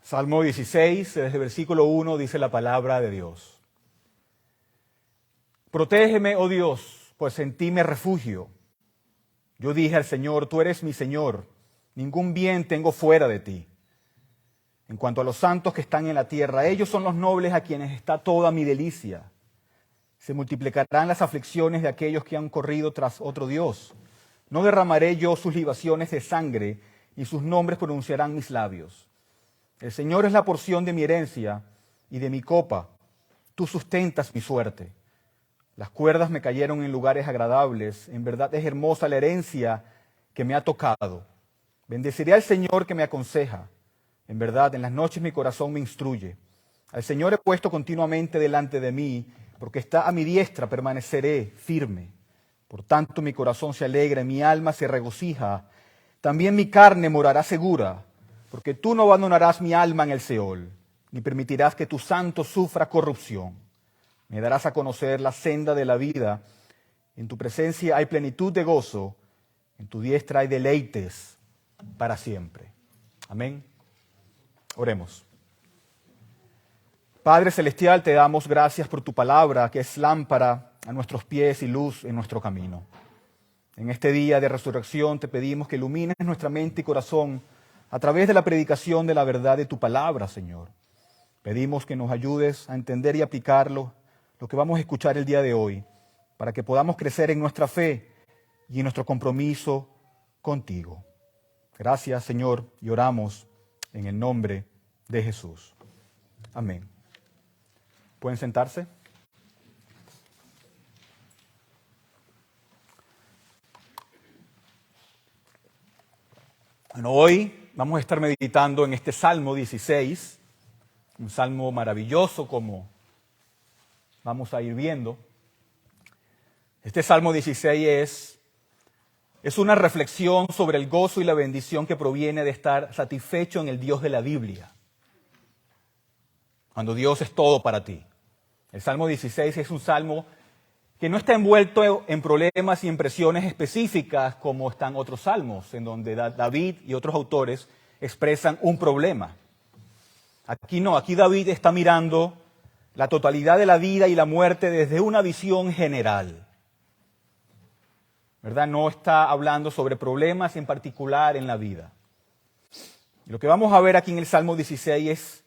Salmo 16, desde el versículo 1, dice la palabra de Dios. Protégeme, oh Dios, pues en ti me refugio. Yo dije al Señor, tú eres mi Señor, ningún bien tengo fuera de ti. En cuanto a los santos que están en la tierra, ellos son los nobles a quienes está toda mi delicia. Se multiplicarán las aflicciones de aquellos que han corrido tras otro Dios. No derramaré yo sus libaciones de sangre, y sus nombres pronunciarán mis labios. El Señor es la porción de mi herencia y de mi copa. Tú sustentas mi suerte. Las cuerdas me cayeron en lugares agradables. En verdad es hermosa la herencia que me ha tocado. Bendeciré al Señor que me aconseja. En verdad, en las noches mi corazón me instruye. Al Señor he puesto continuamente delante de mí, porque está a mi diestra, permaneceré firme. Por tanto, mi corazón se alegra y mi alma se regocija. También mi carne morará segura, porque tú no abandonarás mi alma en el Seol, ni permitirás que tu santo sufra corrupción. Me darás a conocer la senda de la vida. En tu presencia hay plenitud de gozo, en tu diestra hay deleites para siempre. Amén. Oremos. Padre Celestial, te damos gracias por tu palabra, que es lámpara a nuestros pies y luz en nuestro camino. En este día de resurrección te pedimos que ilumines nuestra mente y corazón a través de la predicación de la verdad de tu palabra, Señor. Pedimos que nos ayudes a entender y aplicarlo, lo que vamos a escuchar el día de hoy, para que podamos crecer en nuestra fe y en nuestro compromiso contigo. Gracias, Señor, y oramos en el nombre de Jesús. Amén. ¿Pueden sentarse? Bueno, hoy vamos a estar meditando en este Salmo 16, un salmo maravilloso como vamos a ir viendo. Este Salmo 16 es una reflexión sobre el gozo y la bendición que proviene de estar satisfecho en el Dios de la Biblia, cuando Dios es todo para ti. El Salmo 16 es un salmo que no está envuelto en problemas y en presiones específicas como están otros salmos, en donde David y otros autores expresan un problema. Aquí no, aquí David está mirando la totalidad de la vida y la muerte desde una visión general. ¿Verdad? No está hablando sobre problemas en particular en la vida. Y lo que vamos a ver aquí en el Salmo 16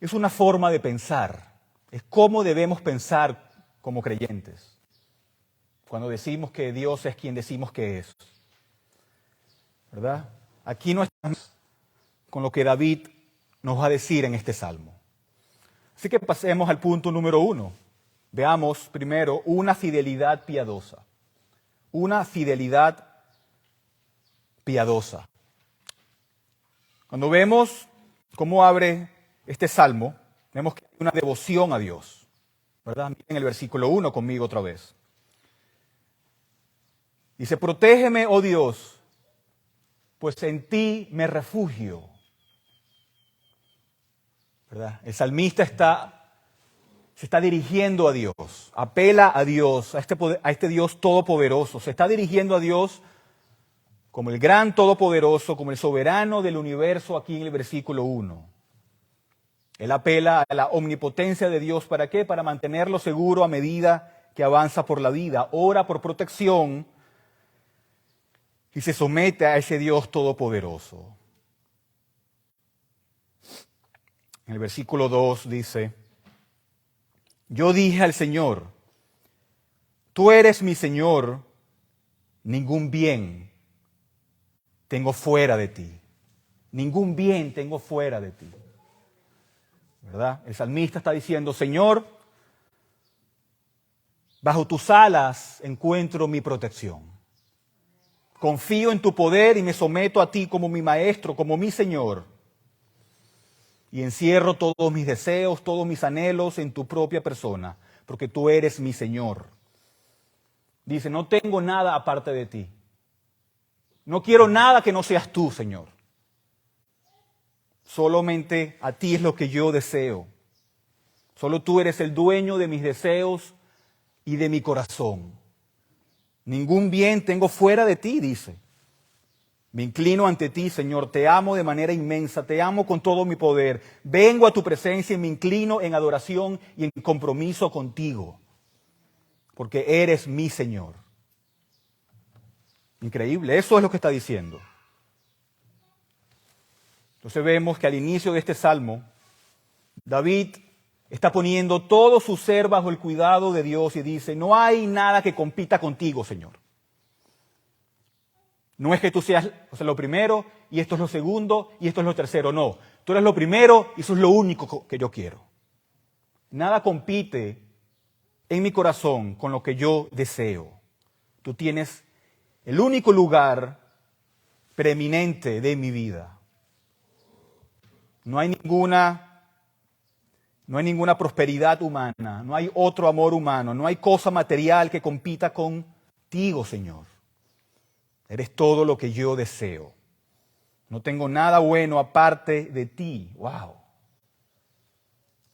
es una forma de pensar, es cómo debemos pensar como creyentes, cuando decimos que Dios es quien decimos que es. ¿Verdad? Aquí no estamos con lo que David nos va a decir en este Salmo. Así que pasemos al punto número 1. Veamos primero una fidelidad piadosa. Una fidelidad piadosa. Cuando vemos cómo abre este Salmo, vemos que hay una devoción a Dios. ¿Verdad? Miren el versículo 1 conmigo otra vez. Dice, protégeme, oh Dios, pues en ti me refugio. ¿Verdad? El salmista se está dirigiendo a Dios, apela a Dios, a este Dios todopoderoso. Se está dirigiendo a Dios como el gran todopoderoso, como el soberano del universo aquí en el versículo 1. Él apela a la omnipotencia de Dios, ¿para qué? Para mantenerlo seguro a medida que avanza por la vida. Ora por protección y se somete a ese Dios todopoderoso. En el versículo 2 dice, yo dije al Señor, tú eres mi Señor, ningún bien tengo fuera de ti. Ningún bien tengo fuera de ti. ¿Verdad? El salmista está diciendo, Señor, bajo tus alas encuentro mi protección. Confío en tu poder y me someto a ti como mi maestro, como mi Señor. Y encierro todos mis deseos, todos mis anhelos en tu propia persona, porque tú eres mi Señor. Dice, no tengo nada aparte de ti. No quiero nada que no seas tú, Señor. Solamente a ti es lo que yo deseo. Solo tú eres el dueño de mis deseos y de mi corazón. Ningún bien tengo fuera de ti, dice. Me inclino ante ti, Señor, te amo de manera inmensa, te amo con todo mi poder. Vengo a tu presencia y me inclino en adoración y en compromiso contigo, porque eres mi Señor. Increíble, eso es lo que está diciendo. Entonces vemos que al inicio de este salmo, David está poniendo todo su ser bajo el cuidado de Dios y dice, no hay nada que compita contigo, Señor. No es que tú seas lo primero y esto es lo segundo y esto es lo tercero, no. Tú eres lo primero y eso es lo único que yo quiero. Nada compite en mi corazón con lo que yo deseo. Tú tienes el único lugar preeminente de mi vida. No hay ninguna prosperidad humana, no hay otro amor humano, no hay cosa material que compita contigo, Señor. Eres todo lo que yo deseo. No tengo nada bueno aparte de ti. ¡Wow!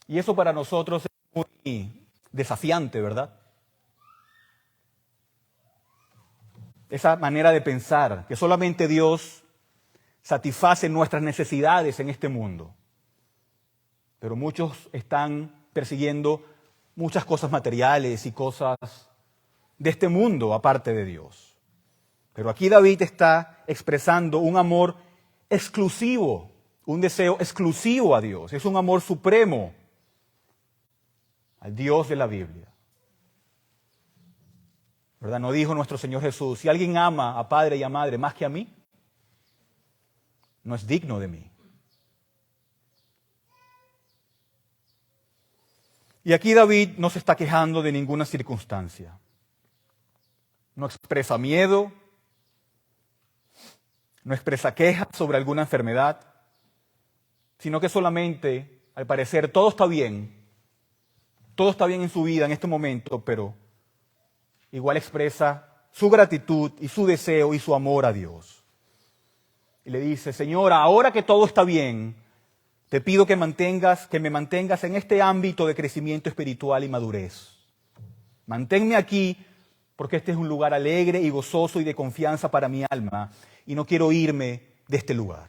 Y eso para nosotros es muy desafiante, ¿verdad? Esa manera de pensar, que solamente Dios satisface nuestras necesidades en este mundo. Pero muchos están persiguiendo muchas cosas materiales y cosas de este mundo aparte de Dios. Pero aquí David está expresando un amor exclusivo, un deseo exclusivo a Dios. Es un amor supremo al Dios de la Biblia. ¿Verdad? ¿No dijo nuestro Señor Jesús, si alguien ama a padre y a madre más que a mí, no es digno de mí? Y aquí David no se está quejando de ninguna circunstancia. No expresa miedo, no expresa quejas sobre alguna enfermedad, sino que solamente, al parecer, todo está bien en su vida en este momento, pero igual expresa su gratitud y su deseo y su amor a Dios. Y le dice, Señor, ahora que todo está bien, te pido que me mantengas en este ámbito de crecimiento espiritual y madurez. Manténme aquí porque este es un lugar alegre y gozoso y de confianza para mi alma y no quiero irme de este lugar.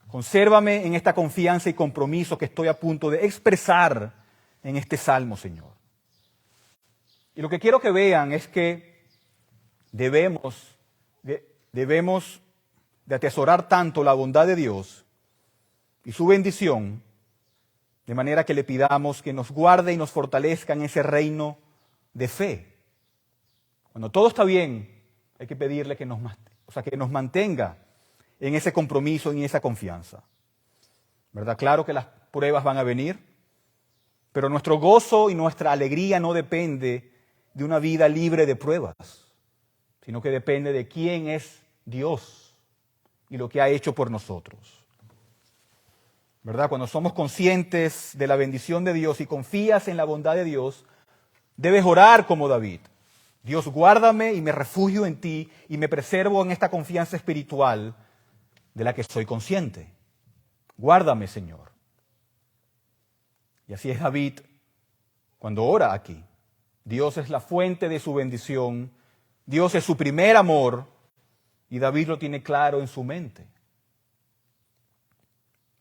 Consérvame en esta confianza y compromiso que estoy a punto de expresar en este salmo, Señor. Y lo que quiero que vean es que debemos de atesorar tanto la bondad de Dios y su bendición, de manera que le pidamos que nos guarde y nos fortalezca en ese reino de fe. Cuando todo está bien, hay que pedirle que nos mantenga en ese compromiso y en esa confianza. ¿Verdad? Claro que las pruebas van a venir, pero nuestro gozo y nuestra alegría no depende de una vida libre de pruebas, sino que depende de quién es Dios y lo que ha hecho por nosotros. ¿Verdad? Cuando somos conscientes de la bendición de Dios y confías en la bondad de Dios, debes orar como David. Dios, guárdame y me refugio en ti y me preservo en esta confianza espiritual de la que soy consciente. Guárdame, Señor. Y así es David cuando ora aquí. Dios es la fuente de su bendición, Dios es su primer amor y David lo tiene claro en su mente.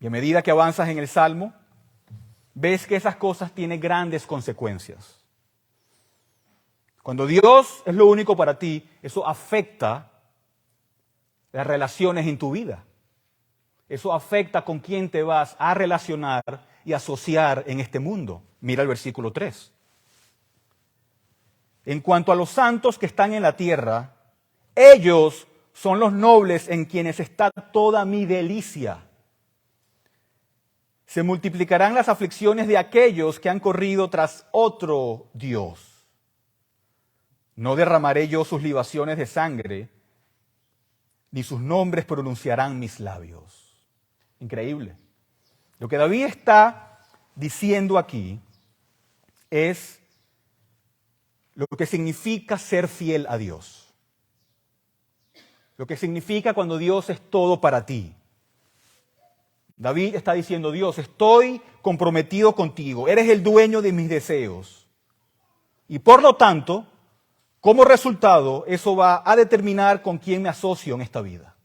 Y a medida que avanzas en el Salmo, ves que esas cosas tienen grandes consecuencias. Cuando Dios es lo único para ti, eso afecta las relaciones en tu vida. Eso afecta con quién te vas a relacionar y asociar en este mundo. Mira el versículo 3. En cuanto a los santos que están en la tierra, ellos son los nobles en quienes está toda mi delicia. Se multiplicarán las aflicciones de aquellos que han corrido tras otro Dios. No derramaré yo sus libaciones de sangre, ni sus nombres pronunciarán mis labios. Increíble. Lo que David está diciendo aquí es lo que significa ser fiel a Dios. Lo que significa cuando Dios es todo para ti. David está diciendo, Dios, estoy comprometido contigo, eres el dueño de mis deseos. Y por lo tanto, Como resultado, eso va a determinar con quién me asocio en esta vida.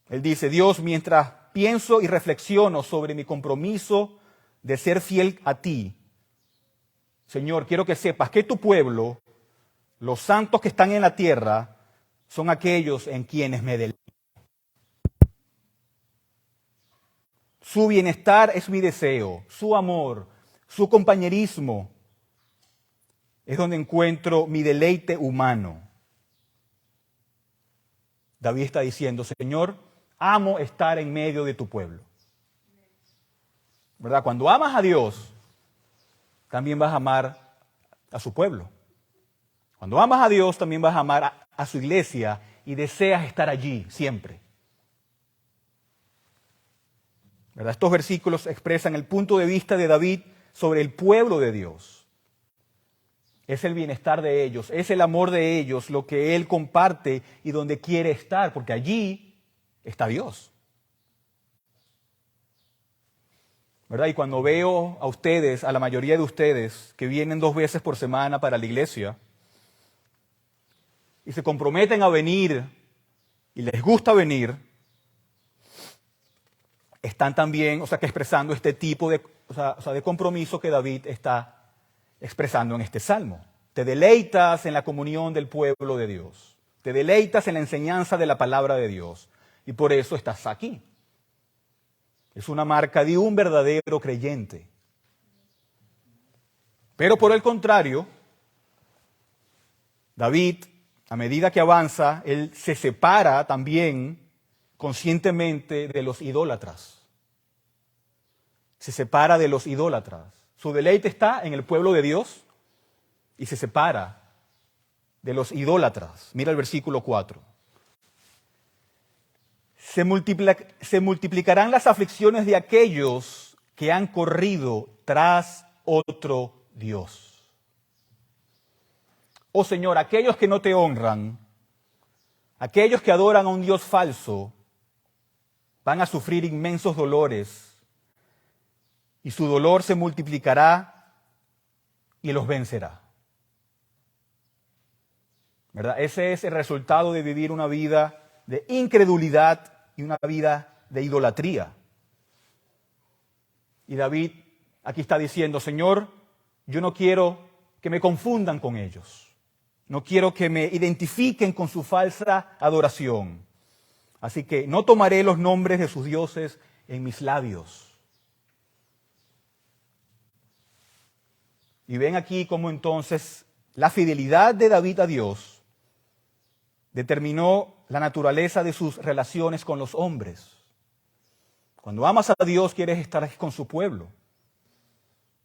Él dice, Dios, mientras pienso y reflexiono sobre mi compromiso de ser fiel a ti, Señor, quiero que sepas que tu pueblo, los santos que están en la tierra, son aquellos en quienes me deleito. Su bienestar es mi deseo, su amor, su compañerismo es donde encuentro mi deleite humano. David está diciendo, Señor, amo estar en medio de tu pueblo. ¿Verdad? Cuando amas a Dios, también vas a amar a su pueblo. Cuando amas a Dios, también vas a amar a su iglesia y deseas estar allí siempre. ¿Verdad? Estos versículos expresan el punto de vista de David sobre el pueblo de Dios. Es el bienestar de ellos, es el amor de ellos, lo que él comparte y donde quiere estar, porque allí está Dios. ¿Verdad? Y cuando veo a ustedes, a la mayoría de ustedes, que vienen 2 veces por semana para la iglesia y se comprometen a venir y les gusta venir, están también, que expresando este tipo de compromiso que David está expresando en este salmo. Te deleitas en la comunión del pueblo de Dios. Te deleitas en la enseñanza de la palabra de Dios. Y por eso estás aquí. Es una marca de un verdadero creyente. Pero por el contrario, David, a medida que avanza, él se separa también conscientemente de los idólatras. Se separa de los idólatras. Su deleite está en el pueblo de Dios y se separa de los idólatras. Mira el versículo 4. Se multiplicarán las aflicciones de aquellos que han corrido tras otro Dios. Oh Señor, aquellos que no te honran, aquellos que adoran a un Dios falso, van a sufrir inmensos dolores y su dolor se multiplicará y los vencerá. ¿Verdad? Ese es el resultado de vivir una vida de incredulidad y una vida de idolatría. Y David aquí está diciendo, Señor, yo no quiero que me confundan con ellos. No quiero que me identifiquen con su falsa adoración. Así que no tomaré los nombres de sus dioses en mis labios. Y ven aquí cómo entonces la fidelidad de David a Dios determinó la naturaleza de sus relaciones con los hombres. Cuando amas a Dios, quieres estar con su pueblo.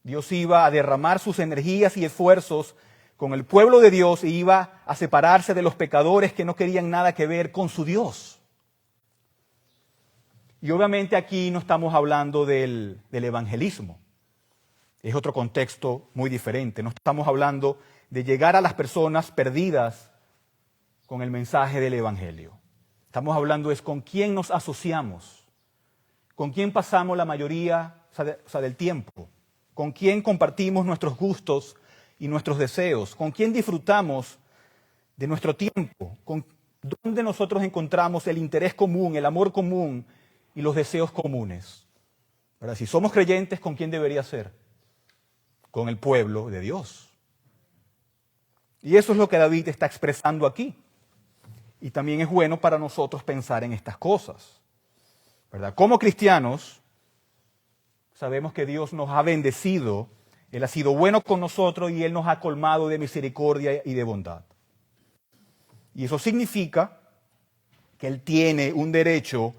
Dios iba a derramar sus energías y esfuerzos con el pueblo de Dios y iba a separarse de los pecadores que no querían nada que ver con su Dios. Y obviamente aquí no estamos hablando del evangelismo. Es otro contexto muy diferente. No estamos hablando de llegar a las personas perdidas con el mensaje del evangelio. Estamos hablando es con quién nos asociamos, con quién pasamos la mayoría del tiempo, con quién compartimos nuestros gustos y nuestros deseos, con quién disfrutamos de nuestro tiempo, con dónde nosotros encontramos el interés común, el amor común y los deseos comunes. ¿Verdad? Si somos creyentes, ¿con quién debería ser? Con el pueblo de Dios. Y eso es lo que David está expresando aquí. Y también es bueno para nosotros pensar en estas cosas, ¿verdad? Como cristianos, sabemos que Dios nos ha bendecido, Él ha sido bueno con nosotros y Él nos ha colmado de misericordia y de bondad. Y eso significa que Él tiene un derecho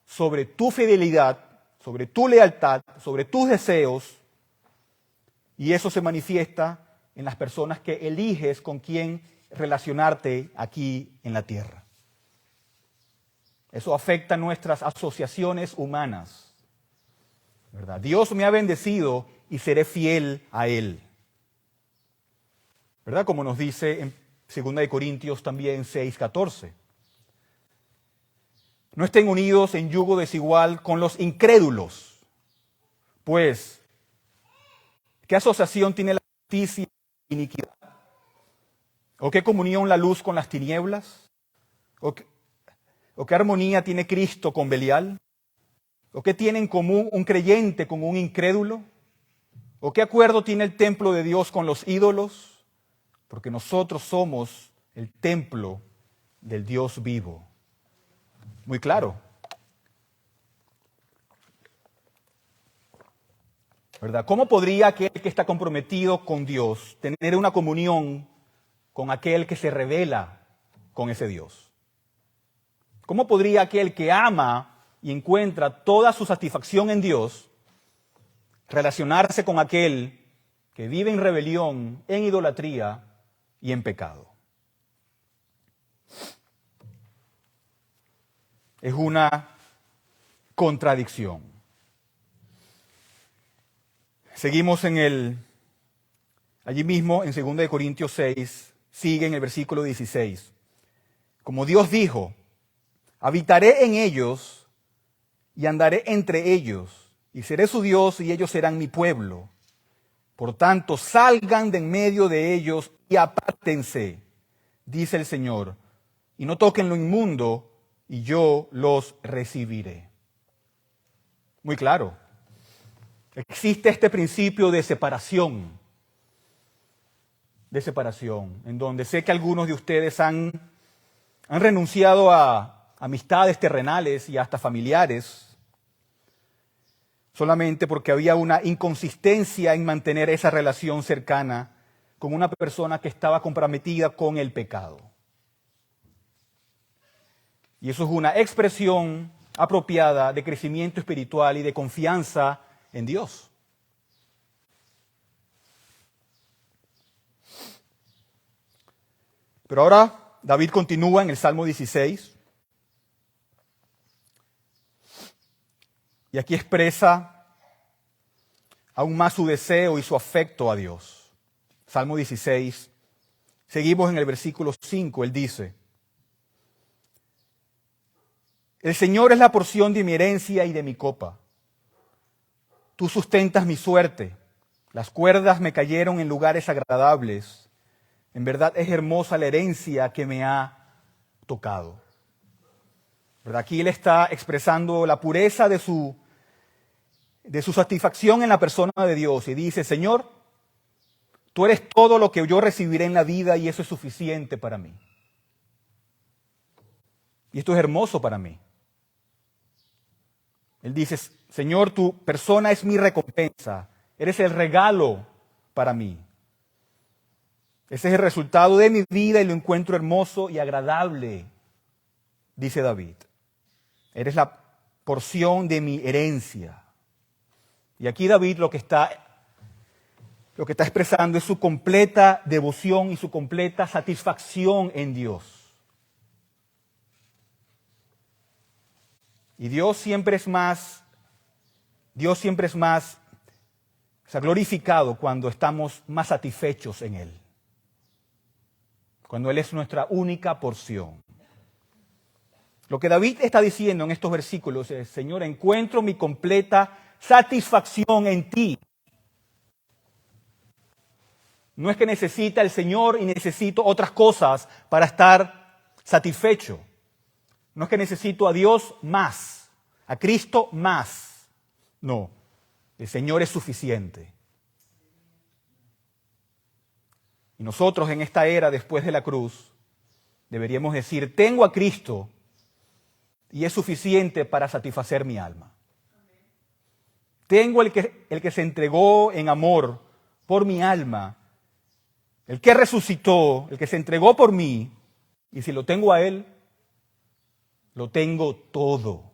sobre tu fidelidad, sobre tu lealtad, sobre tus deseos, y eso se manifiesta en las personas que eliges con quién relacionarte aquí en la tierra. Eso afecta nuestras asociaciones humanas, ¿verdad? Dios me ha bendecido y seré fiel a Él, ¿verdad? Como nos dice en 2 Corintios también 6:14. No estén unidos en yugo desigual con los incrédulos, pues ¿qué asociación tiene la justicia iniquidad? ¿O qué comunión la luz con las tinieblas? ¿O qué armonía tiene Cristo con Belial? ¿O qué tiene en común un creyente con un incrédulo? ¿O qué acuerdo tiene el templo de Dios con los ídolos? Porque nosotros somos el templo del Dios vivo. Muy claro, ¿verdad? ¿Cómo podría aquel que está comprometido con Dios tener una comunión con aquel que se revela con ese Dios? ¿Cómo podría aquel que ama y encuentra toda su satisfacción en Dios relacionarse con aquel que vive en rebelión, en idolatría y en pecado? Es una contradicción. Seguimos allí mismo en 2 Corintios 6, sigue en el versículo 16. Como Dios dijo, habitaré en ellos y andaré entre ellos, y seré su Dios y ellos serán mi pueblo. Por tanto, salgan de en medio de ellos y apártense, dice el Señor, y no toquen lo inmundo, y yo los recibiré. Muy claro. Existe este principio de separación, en donde sé que algunos de ustedes han renunciado a amistades terrenales y hasta familiares, solamente porque había una inconsistencia en mantener esa relación cercana con una persona que estaba comprometida con el pecado. Y eso es una expresión apropiada de crecimiento espiritual y de confianza en Dios. Pero ahora David continúa en el Salmo 16 y aquí expresa aún más su deseo y su afecto a Dios. Salmo 16, seguimos en el versículo 5, él dice: El Señor es la porción de mi herencia y de mi copa. Tú sustentas mi suerte. Las cuerdas me cayeron en lugares agradables. En verdad es hermosa la herencia que me ha tocado. ¿Verdad? Aquí él está expresando la pureza de su satisfacción en la persona de Dios. Y dice: Señor, tú eres todo lo que yo recibiré en la vida y eso es suficiente para mí. Y esto es hermoso para mí. Él dice: Señor, tu persona es mi recompensa. Eres el regalo para mí. Ese es el resultado de mi vida y lo encuentro hermoso y agradable, dice David. Eres la porción de mi herencia. Y aquí David lo que está expresando es su completa devoción y su completa satisfacción en Dios. Y Dios siempre es más glorificado cuando estamos más satisfechos en Él. Cuando Él es nuestra única porción. Lo que David está diciendo en estos versículos es: Señor, encuentro mi completa satisfacción en ti. No es que necesita el Señor y necesito otras cosas para estar satisfecho. No es que necesito a Dios más, a Cristo más. No, el Señor es suficiente. Y nosotros en esta era después de la cruz deberíamos decir: tengo a Cristo y es suficiente para satisfacer mi alma. Tengo el que se entregó en amor por mi alma, el que resucitó, el que se entregó por mí, y si lo tengo a Él, lo tengo todo.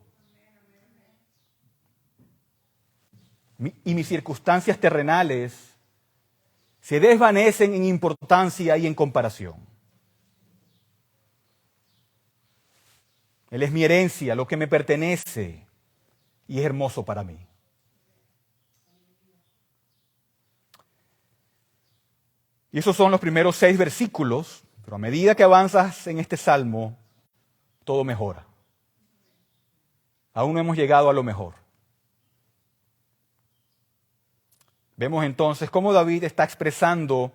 Y mis circunstancias terrenales se desvanecen en importancia y en comparación. Él es mi herencia, lo que me pertenece, y es hermoso para mí. Y esos son los primeros 6 versículos, pero a medida que avanzas en este salmo, todo mejora. Aún no hemos llegado a lo mejor. Vemos entonces cómo David está expresando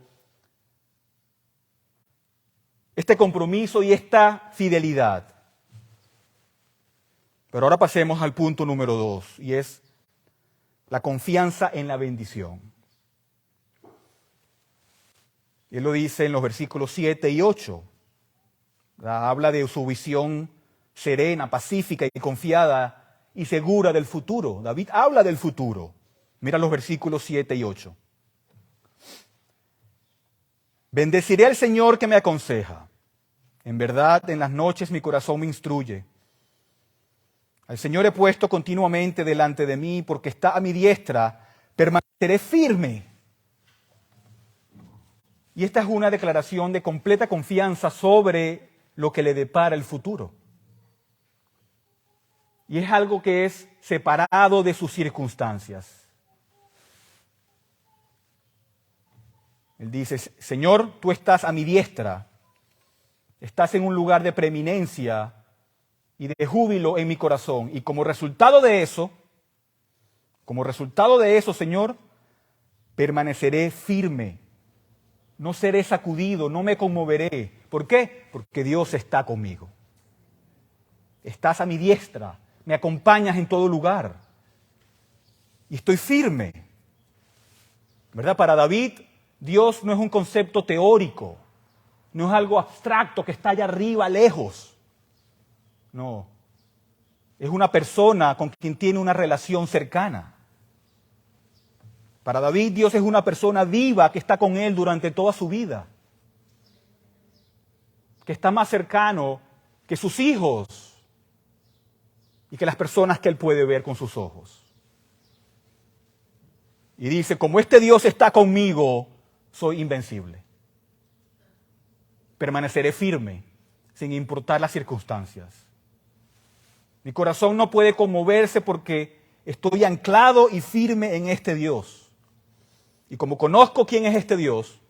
este compromiso y esta fidelidad. Pero ahora pasemos al punto número 2, y es la confianza en la bendición. Él lo dice en los versículos 7 y 8. Habla de su visión serena, pacífica y confiada y segura del futuro. David habla del futuro. Mira los versículos 7 y 8. Bendeciré al Señor que me aconseja. En verdad, en las noches mi corazón me instruye. Al Señor he puesto continuamente delante de mí, porque está a mi diestra, permaneceré firme. Y esta es una declaración de completa confianza sobre lo que le depara el futuro. Y es algo que es separado de sus circunstancias. Él dice, Señor, tú estás a mi diestra, estás en un lugar de preeminencia y de júbilo en mi corazón. Y como resultado de eso, Señor, permaneceré firme. No seré sacudido, no me conmoveré. ¿Por qué? Porque Dios está conmigo. Estás a mi diestra, me acompañas en todo lugar. Y estoy firme. ¿Verdad? Para David, Dios no es un concepto teórico, no es algo abstracto que está allá arriba, lejos. No, es una persona con quien tiene una relación cercana. Para David, Dios es una persona viva que está con él durante toda su vida, que está más cercano que sus hijos y que las personas que él puede ver con sus ojos. Y dice, como este Dios está conmigo, soy invencible. Permaneceré firme, sin importar las circunstancias. Mi corazón no puede conmoverse porque estoy anclado y firme en este Dios. Y como conozco quién es este Dios,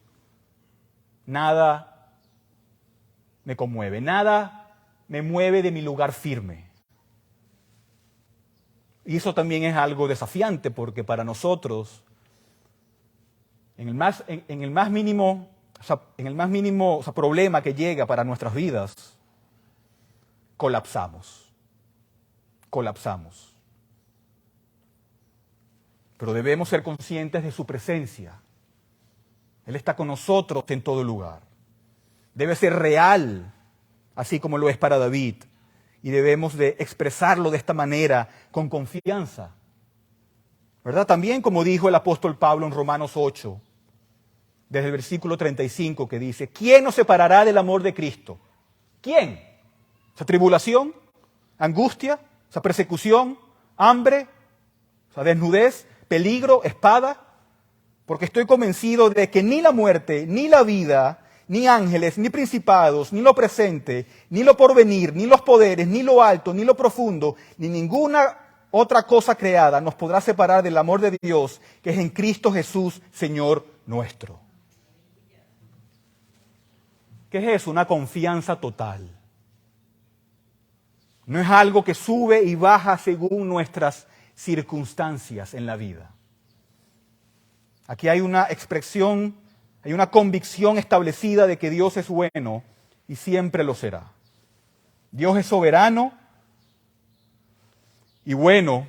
nada me conmueve, nada me mueve de mi lugar firme. Y eso también es algo desafiante porque para nosotros, en el más mínimo problema que llega para nuestras vidas, colapsamos. Pero debemos ser conscientes de su presencia. Él está con nosotros en todo lugar. Debe ser real, así como lo es para David. Y debemos de expresarlo de esta manera, con confianza. ¿Verdad? También como dijo el apóstol Pablo en Romanos 8, desde el versículo 35, que dice, ¿quién nos separará del amor de Cristo? ¿Quién? ¿Esa tribulación? ¿Angustia? ¿Esa persecución? ¿Hambre? ¿Esa desnudez? ¿Peligro? ¿Espada? Porque estoy convencido de que ni la muerte, ni la vida, ni ángeles, ni principados, ni lo presente, ni lo porvenir, ni los poderes, ni lo alto, ni lo profundo, ni ninguna otra cosa creada nos podrá separar del amor de Dios que es en Cristo Jesús, Señor nuestro. ¿Qué es eso? Una confianza total. No es algo que sube y baja según nuestras circunstancias en la vida. Aquí hay una expresión, hay una convicción establecida de que Dios es bueno y siempre lo será. Dios es soberano y bueno,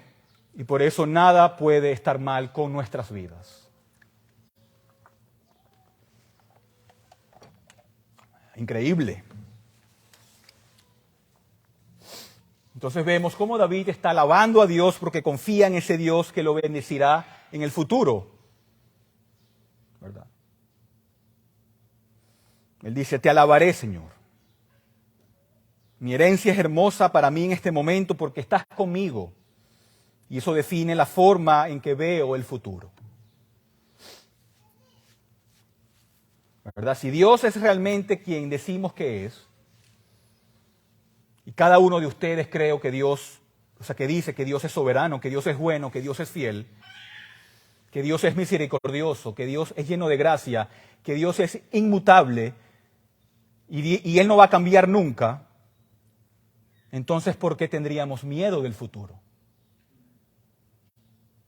y por eso nada puede estar mal con nuestras vidas. Increíble. Entonces vemos cómo David está alabando a Dios porque confía en ese Dios que lo bendecirá en el futuro. ¿Verdad? Él dice, te alabaré, Señor. Mi herencia es hermosa para mí en este momento porque estás conmigo. Y eso define la forma en que veo el futuro. ¿Verdad? Si Dios es realmente quien decimos que es, y cada uno de ustedes creo que Dios, que dice que Dios es soberano, que Dios es bueno, que Dios es fiel, que Dios es misericordioso, que Dios es lleno de gracia, que Dios es inmutable y Él no va a cambiar nunca, entonces ¿por qué tendríamos miedo del futuro?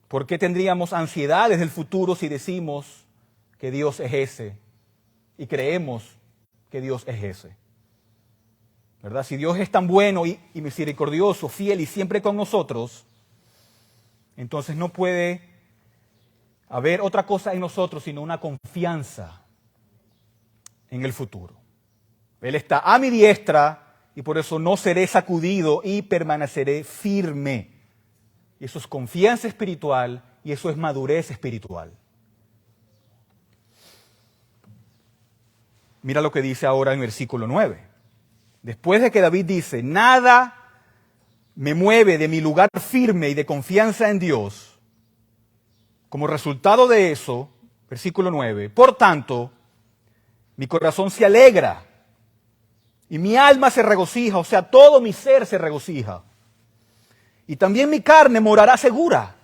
¿Por qué tendríamos ansiedades del futuro si decimos que Dios es ese y creemos que Dios es ese. ¿Verdad? Si Dios es tan bueno y misericordioso, fiel y siempre con nosotros, entonces no puede haber otra cosa en nosotros sino una confianza en el futuro. Él está a mi diestra y por eso no seré sacudido y permaneceré firme. Y eso es confianza espiritual y eso es madurez espiritual. Mira lo que dice ahora en versículo 9. Después de que David dice, nada me mueve de mi lugar firme y de confianza en Dios, como resultado de eso, versículo 9, por tanto, mi corazón se alegra y mi alma se regocija, o sea, todo mi ser se regocija. Y también mi carne morará segura.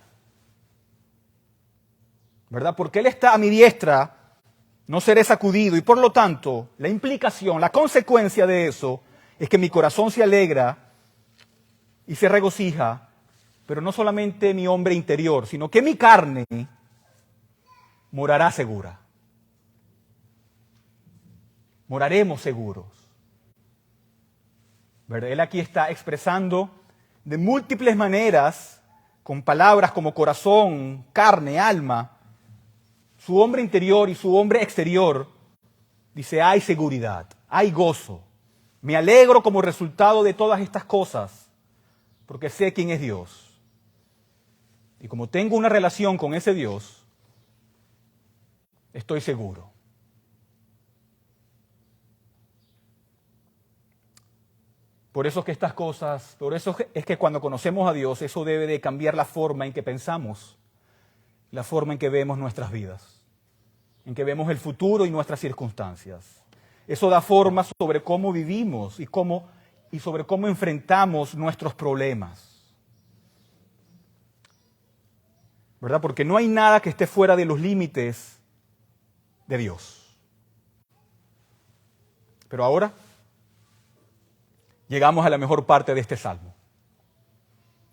¿Verdad? Porque Él está a mi diestra, no seré sacudido. Y por lo tanto, la implicación, la consecuencia de eso es que mi corazón se alegra y se regocija, pero no solamente mi hombre interior, sino que mi carne morará segura. Moraremos seguros. ¿Verdad? Él aquí está expresando de múltiples maneras, con palabras como corazón, carne, alma, su hombre interior y su hombre exterior. Dice, hay seguridad, hay gozo. Me alegro como resultado de todas estas cosas, porque sé quién es Dios. Y como tengo una relación con ese Dios, estoy seguro. Por eso es que estas cosas, por eso es que cuando conocemos a Dios, eso debe de cambiar la forma en que pensamos, la forma en que vemos nuestras vidas, en que vemos el futuro y nuestras circunstancias. Eso da forma sobre cómo vivimos y sobre cómo enfrentamos nuestros problemas. ¿Verdad? Porque no hay nada que esté fuera de los límites de Dios. Pero ahora llegamos a la mejor parte de este salmo.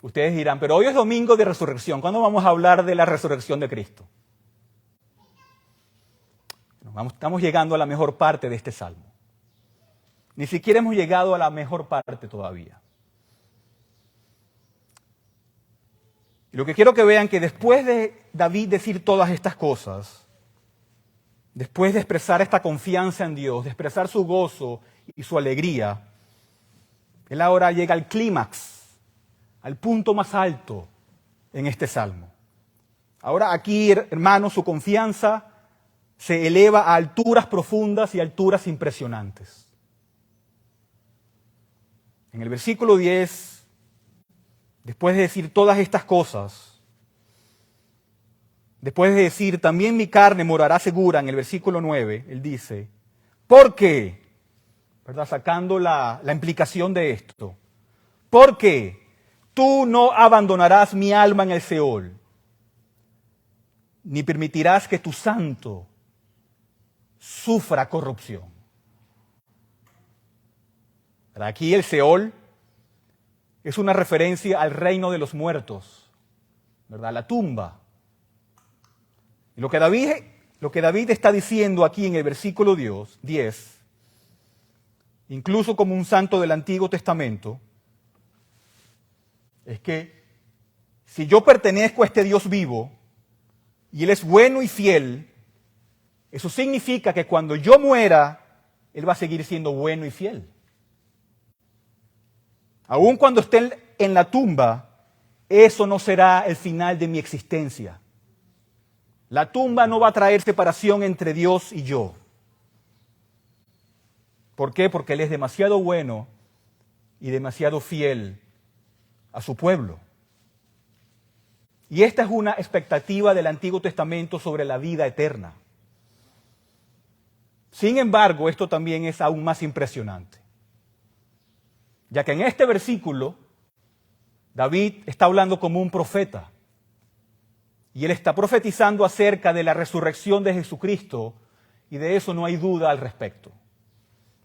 Ustedes dirán, pero hoy es domingo de resurrección. ¿Cuándo vamos a hablar de la resurrección de Cristo? Estamos llegando a la mejor parte de este salmo. Ni siquiera hemos llegado a la mejor parte todavía. Y lo que quiero que vean que después de David decir todas estas cosas, después de expresar esta confianza en Dios, de expresar su gozo y su alegría, él ahora llega al clímax, al punto más alto en este salmo. Ahora aquí, hermanos, su confianza se eleva a alturas profundas y alturas impresionantes. En el versículo 10, después de decir todas estas cosas, después de decir también mi carne morará segura, en el versículo 9, él dice, ¿por qué? ¿Verdad? Sacando la implicación de esto. Porque tú no abandonarás mi alma en el Seol, ni permitirás que tu santo sufra corrupción. Aquí el Seol es una referencia al reino de los muertos, ¿verdad? La tumba. Y lo que David está diciendo aquí en el versículo 10, incluso como un santo del Antiguo Testamento, es que si yo pertenezco a este Dios vivo y Él es bueno y fiel, eso significa que cuando yo muera, Él va a seguir siendo bueno y fiel. Aun cuando esté en la tumba, eso no será el final de mi existencia. La tumba no va a traer separación entre Dios y yo. ¿Por qué? Porque Él es demasiado bueno y demasiado fiel a su pueblo. Y esta es una expectativa del Antiguo Testamento sobre la vida eterna. Sin embargo, esto también es aún más impresionante, ya que en este versículo David está hablando como un profeta y él está profetizando acerca de la resurrección de Jesucristo y de eso no hay duda al respecto,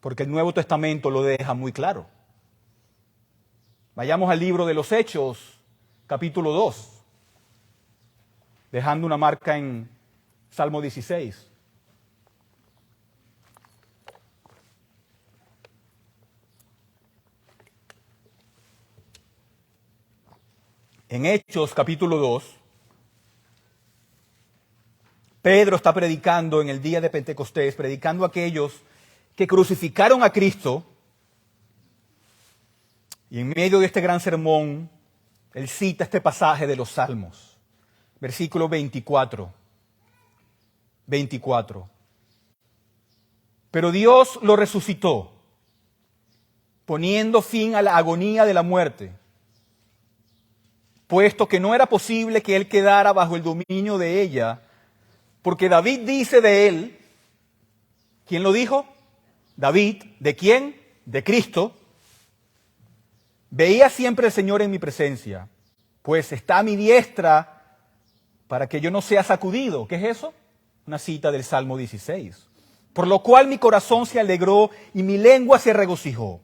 porque el Nuevo Testamento lo deja muy claro. Vayamos al libro de los Hechos, capítulo 2, dejando una marca en Salmo 16. En Hechos capítulo 2, Pedro está predicando en el día de Pentecostés, predicando a aquellos que crucificaron a Cristo. Y en medio de este gran sermón, él cita este pasaje de los Salmos, versículo 24. Pero Dios lo resucitó, poniendo fin a la agonía de la muerte, puesto que no era posible que él quedara bajo el dominio de ella, porque David dice de él, ¿quién lo dijo? David, ¿de quién? De Cristo. Veía siempre al Señor en mi presencia, pues está a mi diestra para que yo no sea sacudido. ¿Qué es eso? Una cita del Salmo 16. Por lo cual mi corazón se alegró y mi lengua se regocijó.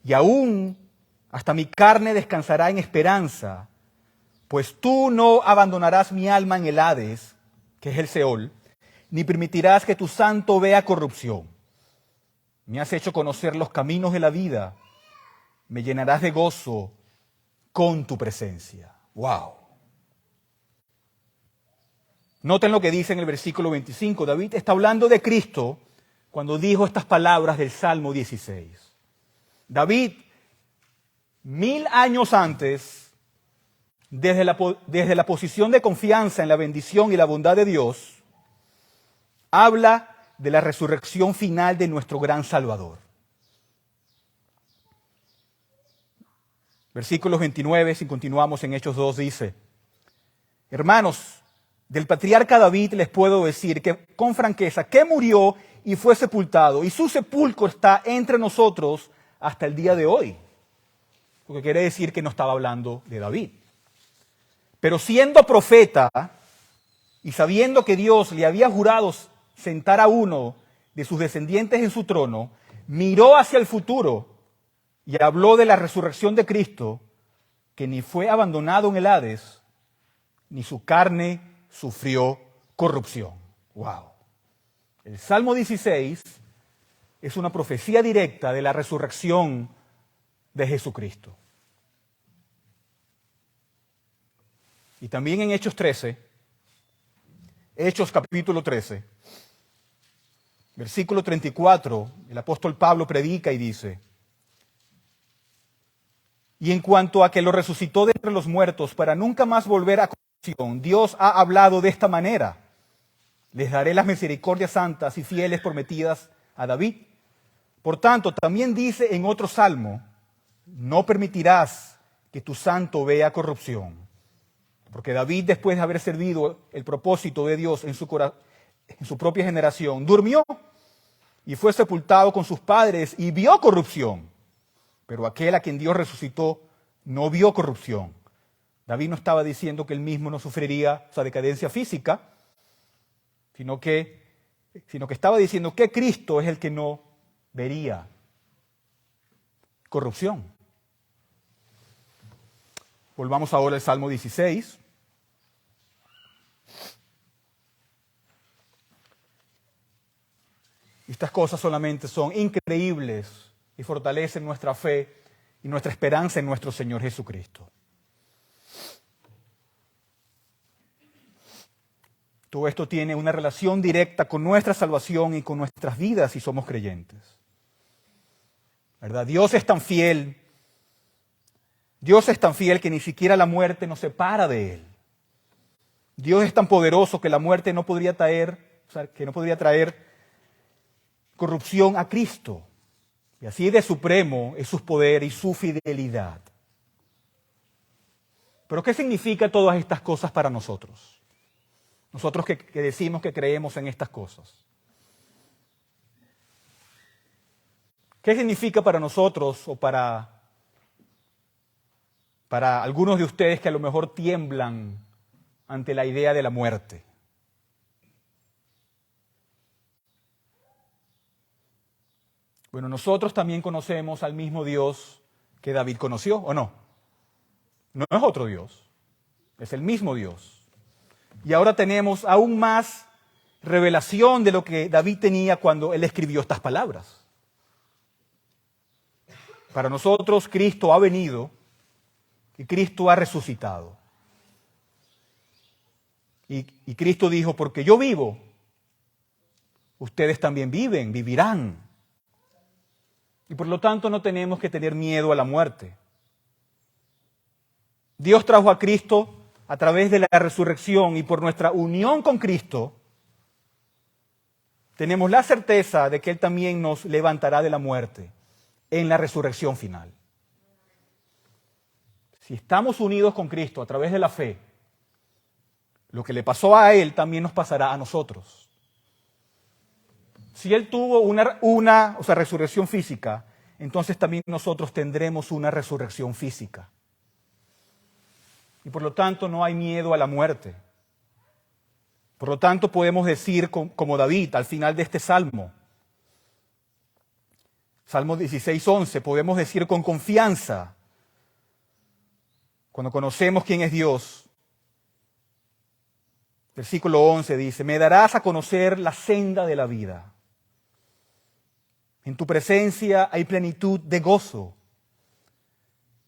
Y aún hasta mi carne descansará en esperanza, pues tú no abandonarás mi alma en el Hades, que es el Seol, ni permitirás que tu santo vea corrupción. Me has hecho conocer los caminos de la vida, me llenarás de gozo con tu presencia. ¡Wow! Noten lo que dice en el versículo 25. David está hablando de Cristo cuando dijo estas palabras del Salmo 16. David, 1000 años antes, desde la posición de confianza en la bendición y la bondad de Dios, habla de la resurrección final de nuestro gran Salvador. Versículos 29, si continuamos en Hechos 2, dice: hermanos, del patriarca David les puedo decir que con franqueza que murió y fue sepultado, y su sepulcro está entre nosotros hasta el día de hoy. Lo que quiere decir que no estaba hablando de David. Pero siendo profeta y sabiendo que Dios le había jurado sentar a uno de sus descendientes en su trono, miró hacia el futuro y habló de la resurrección de Cristo, que ni fue abandonado en el Hades, ni su carne sufrió corrupción. ¡Wow! El Salmo 16 es una profecía directa de la resurrección de Jesucristo. Y también en Hechos 13, Hechos capítulo 13, versículo 34, el apóstol Pablo predica y dice: y en cuanto a que lo resucitó de entre los muertos para nunca más volver a corrupción, Dios ha hablado de esta manera: les daré las misericordias santas y fieles prometidas a David. Por tanto, también dice en otro salmo: no permitirás que tu santo vea corrupción. Porque David, después de haber servido el propósito de Dios en su propia generación, durmió y fue sepultado con sus padres y vio corrupción. Pero aquel a quien Dios resucitó no vio corrupción. David no estaba diciendo que él mismo no sufriría esa decadencia física, sino que estaba diciendo que Cristo es el que no vería corrupción. Volvamos ahora al Salmo 16. Estas cosas solamente son increíbles y fortalecen nuestra fe y nuestra esperanza en nuestro Señor Jesucristo. Todo esto tiene una relación directa con nuestra salvación y con nuestras vidas si somos creyentes. ¿Verdad? Dios es tan fiel que ni siquiera la muerte nos separa de Él. Dios es tan poderoso que la muerte no podría traer corrupción a Cristo. Y así de supremo es su poder y su fidelidad. Pero ¿qué significa todas estas cosas para nosotros? Nosotros que decimos que creemos en estas cosas. ¿Qué significa para nosotros o para algunos de ustedes que a lo mejor tiemblan ante la idea de la muerte? Bueno, nosotros también conocemos al mismo Dios que David conoció, ¿o no? No es otro Dios, es el mismo Dios. Y ahora tenemos aún más revelación de lo que David tenía cuando él escribió estas palabras. Para nosotros Cristo ha venido Y Cristo ha resucitado. Y Cristo dijo, porque yo vivo, ustedes también vivirán. Y por lo tanto no tenemos que tener miedo a la muerte. Dios trajo a Cristo a través de la resurrección y por nuestra unión con Cristo, tenemos la certeza de que Él también nos levantará de la muerte en la resurrección final. Si estamos unidos con Cristo a través de la fe, lo que le pasó a Él también nos pasará a nosotros. Si Él tuvo una resurrección física, entonces también nosotros tendremos una resurrección física. Y por lo tanto no hay miedo a la muerte. Por lo tanto podemos decir como David al final de este salmo, Salmo 16:11, podemos decir con confianza, cuando conocemos quién es Dios. Versículo 11 dice, me darás a conocer la senda de la vida. En tu presencia hay plenitud de gozo.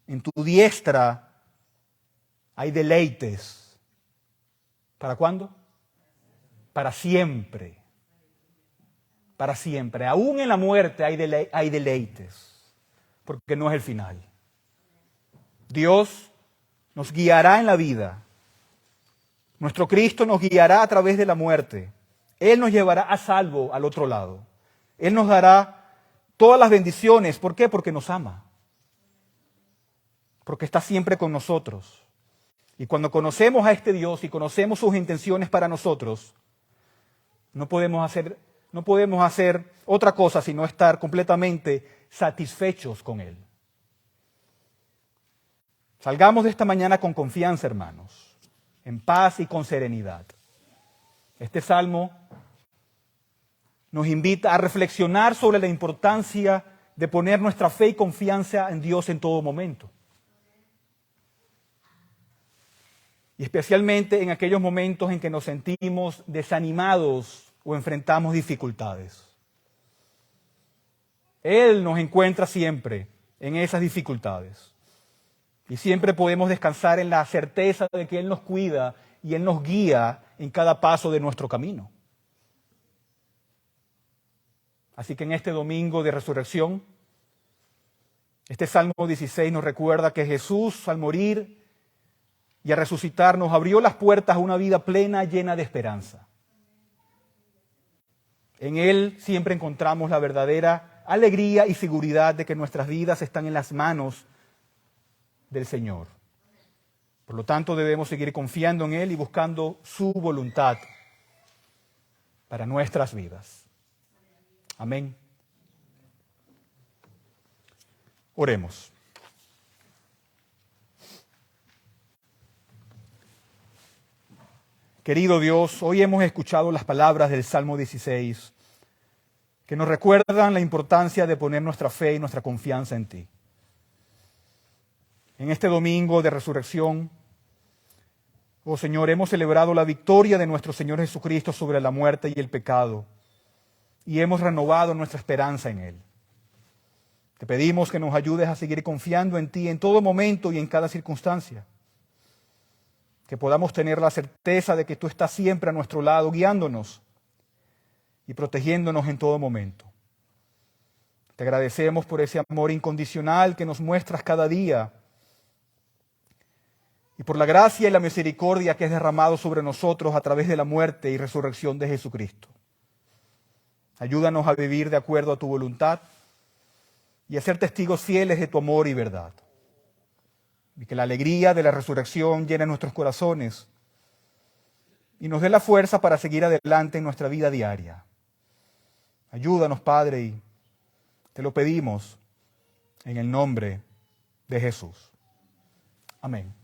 En tu diestra hay deleites. ¿Para cuándo? Para siempre. Para siempre. Aún en la muerte hay deleites, porque no es el final. Dios nos guiará en la vida. Nuestro Cristo nos guiará a través de la muerte. Él nos llevará a salvo al otro lado. Él nos dará todas las bendiciones. ¿Por qué? Porque nos ama. Porque está siempre con nosotros. Y cuando conocemos a este Dios y conocemos sus intenciones para nosotros, no podemos hacer otra cosa sino estar completamente satisfechos con Él. Salgamos de esta mañana con confianza, hermanos, en paz y con serenidad. Este salmo nos invita a reflexionar sobre la importancia de poner nuestra fe y confianza en Dios en todo momento. Y especialmente en aquellos momentos en que nos sentimos desanimados o enfrentamos dificultades. Él nos encuentra siempre en esas dificultades. Y siempre podemos descansar en la certeza de que Él nos cuida y Él nos guía en cada paso de nuestro camino. Así que en este domingo de resurrección, este Salmo 16 nos recuerda que Jesús, al morir y al resucitar, nos abrió las puertas a una vida plena, llena de esperanza. En Él siempre encontramos la verdadera alegría y seguridad de que nuestras vidas están en las manos del Señor. Por lo tanto, debemos seguir confiando en Él y buscando su voluntad para nuestras vidas. Amén. Oremos. Querido Dios, hoy hemos escuchado las palabras del Salmo 16 que nos recuerdan la importancia de poner nuestra fe y nuestra confianza en ti. En este domingo de resurrección, oh Señor, hemos celebrado la victoria de nuestro Señor Jesucristo sobre la muerte y el pecado y hemos renovado nuestra esperanza en Él. Te pedimos que nos ayudes a seguir confiando en ti en todo momento y en cada circunstancia. Que podamos tener la certeza de que tú estás siempre a nuestro lado, guiándonos y protegiéndonos en todo momento. Te agradecemos por ese amor incondicional que nos muestras cada día y por la gracia y la misericordia que es derramado sobre nosotros a través de la muerte y resurrección de Jesucristo. Ayúdanos a vivir de acuerdo a tu voluntad y a ser testigos fieles de tu amor y verdad. Y que la alegría de la resurrección llene nuestros corazones y nos dé la fuerza para seguir adelante en nuestra vida diaria. Ayúdanos, Padre, y te lo pedimos en el nombre de Jesús. Amén.